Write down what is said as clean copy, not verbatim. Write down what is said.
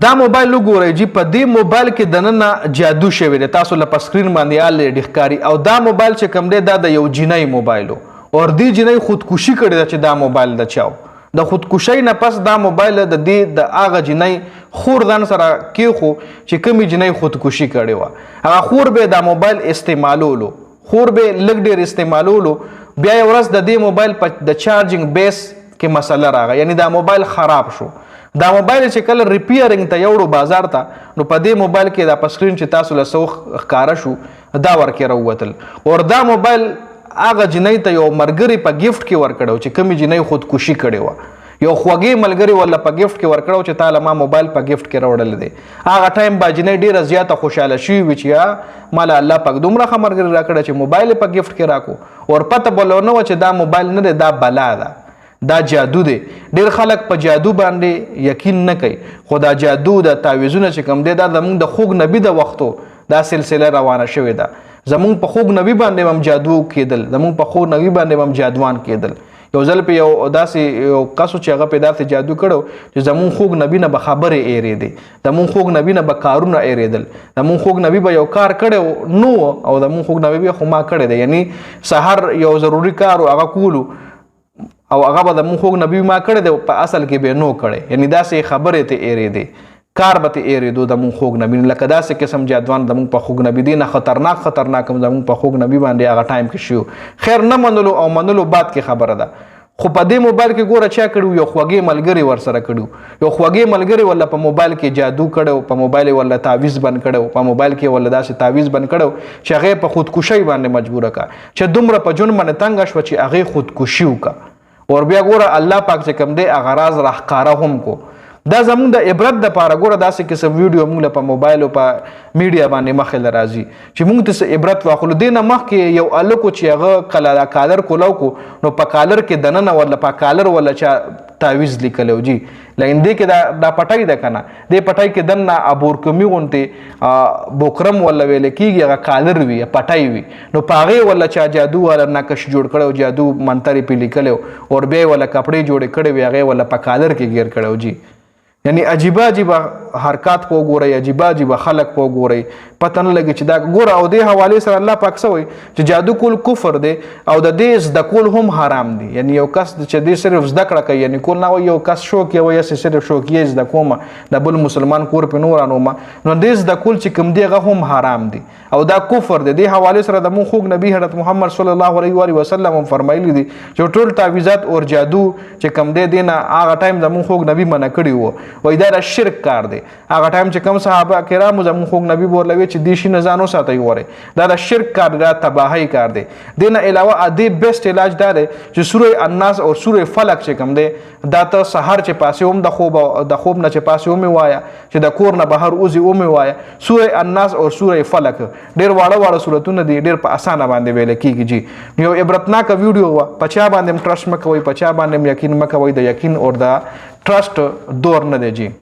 دا موبایل وګورئ جی په دې موبایل کې دننه جادو شوی دی تاسو له په سکرین باندې الریډي ښکاري او دا موبایل چې کوم دی دا د یو جنۍ موبایل و او دې جنۍ خودکشي کړې ده چې دا موبایل د چاو د خودکشۍ نه پس دا موبایل د دې د هغه جنۍ خور ځان سره کېښو چې کومې جنۍ خودکشي کړې وه هغه خور به دا موبایل استعمالولو خور به لږ ډېر استعمالولو بیا یو ورځ د دې موبایل په د چارجنګ بیس کې مسله راغی یعنی دا موبایل خراب شو دا موبایل چې کله ریپیرینګ ته یوړو بازار ته نو په دې موبایل کې دا په سکرین چې تاسو له څه ښکاره شو دا ورکې راووتل او دا موبایل هغه جنۍ ته یو ملګري په ګفټ کې ورکړو چې کومې جنۍ خودکشي کړې وه یو خوږې ملګري ورله په ګفټ کې ورکړو چې تا له ما موبایل په ګفټ کې راوړلی دی هغه ټایم به جنۍ ډېره زیاته خوشحاله شوي وي چې ما له الله پاک دومره ښه ملګري راکړی چې موبایل یې په ګفټ کې راکړو اور پته به له نه وه چې دا موبایل نه دی دا بلا ده دا جادو دی ډېر خلک په جادو باندې یقین نه کوي خو دا جادو د تعویذونه چې کوم دی دا زموږ د خوږ نبي د وختو دا سلسله روانه شوې ده زموږ په خوږ نبي باندې هم جادو کېدل زموږ په خوږ نبي باندې هم جادوان کېدل یو ځل په یو داسې یو کس چې هغه په داسې جادو کړو چې زموږ خوږ نبي نه به خبرې اېرېدې زموږ خوږ نبي نه به کارونه اېرېدل زموږ خوږ نبي به یو کار کړی نو او زموږ خوږ نبي به خو ما کړی دی یعنی سحر یو ضروري کار و هغه کولو او هغه به زموږ خوږ نبي ما کړی دی په اصل کې به نو کړی یعنی داسې خبرې ته اېرېدې کار به ته اېرېدو زموږ خوږ نبي لکه داسې قسم جادوان زموږ په خوږ نبي دی نه خطرناک هم زموږ په خوږ نبي باندې هغه ټایم کې شو خیر نه منلو او منلو بعد کې خبره ده خو په دې موبایل کې ګوره چا کړي یو خوږې ملګري ورسره کړي یو خوږې ملګري ولا په موبایل کې جادو کړو په موبایل ولا تعویذ بند کړو په موبایل کې ولا داسې تعویذ بند کړو چې هغه په خودکشي باندې مجبوره کا چې دومره په جون باندې تنګ شو چې هغه خودکشي وکړه اور بیا ګوره الله پاک چې کوم دی هغه راز راښکاره هم کو دا زموږ د عبرت دپاره ګوره داسې قسم ویډیو موږ په موبایل او په میډیا باندې مخې له راځي چې موږ ته څه عبرت واخلو دې نه مخکې یو هلک چې هغه کالر کولاو کو نو په کالر کې دننه ولا په کالر ولا چا تعویذ لیکلی جی لکن دې کې دا پټۍ ده که نه دې پټۍ کې دننه ابورکمي غوندې بوکرم ولا ویلی کېږي هغه کالر وي پټۍ وي نو په هغې ولا چا جادو والا نقش جوړ کړی جادو منتر یې پې لیکلی اور بیا یې ولا کپړې جوړې کړې وي هغې ولا په کالر کې ګیر کړی جی یعنی عجیبه عجیبه حرکات په وګورئ عجیبه عجیبه خلک په وګورئ پته نه لګي چې دا ګوره او دې حوالې سره الله پاک څه وایي چې جادو کول کفر دی او د دې زده کول هم حرام دی یعنی یو کس چې دې صرف زده کړه کوي یعنی کول نه وایي یو کس شوق یې وایي صرف شوقیې زده کومه د بل مسلمان کور پې نه ورانومه نو دې زده کول چې کوم دی هغه هم حرام دی او دا کفر دی دې حوالې سره د مونږ خوږ نبي حضرت محمد صلی الله علیه وسلم هم فرمایلی دي چې ټول تعویذات اور جادو چې کوم دی دې نه هغه ټایم د مونږ خوږ نبي منع کړي وو وایي دا د شرک کار دی هغه ټایم چې کوم صحابه کرامو زموږ خوږ نبي ورلوي چې دې شي نه ځان وساتئ ورئ دا د شرک کار دی دا تباهۍ کار دی دې نه علاوه دې بیسټ علاج دا دی چې سوره الناس او سوره فلق چې کوم دی دا ته سحر چې پاسې هم د خوب نه چې پاسې هم وایه چې د کور نه بهر وځي هم وایه سوره الناس او سوره فلق ډېر واړه واړه سورتونه دي ډېر په اسانه باندې ویل کېږي جی یو عبرتناکه ویډیو وه په چا باندې هم ټرسټ مه کوئ په چا باندې هم یقین مه کوئ د یقین اور د ټرسټ دور نه دی جی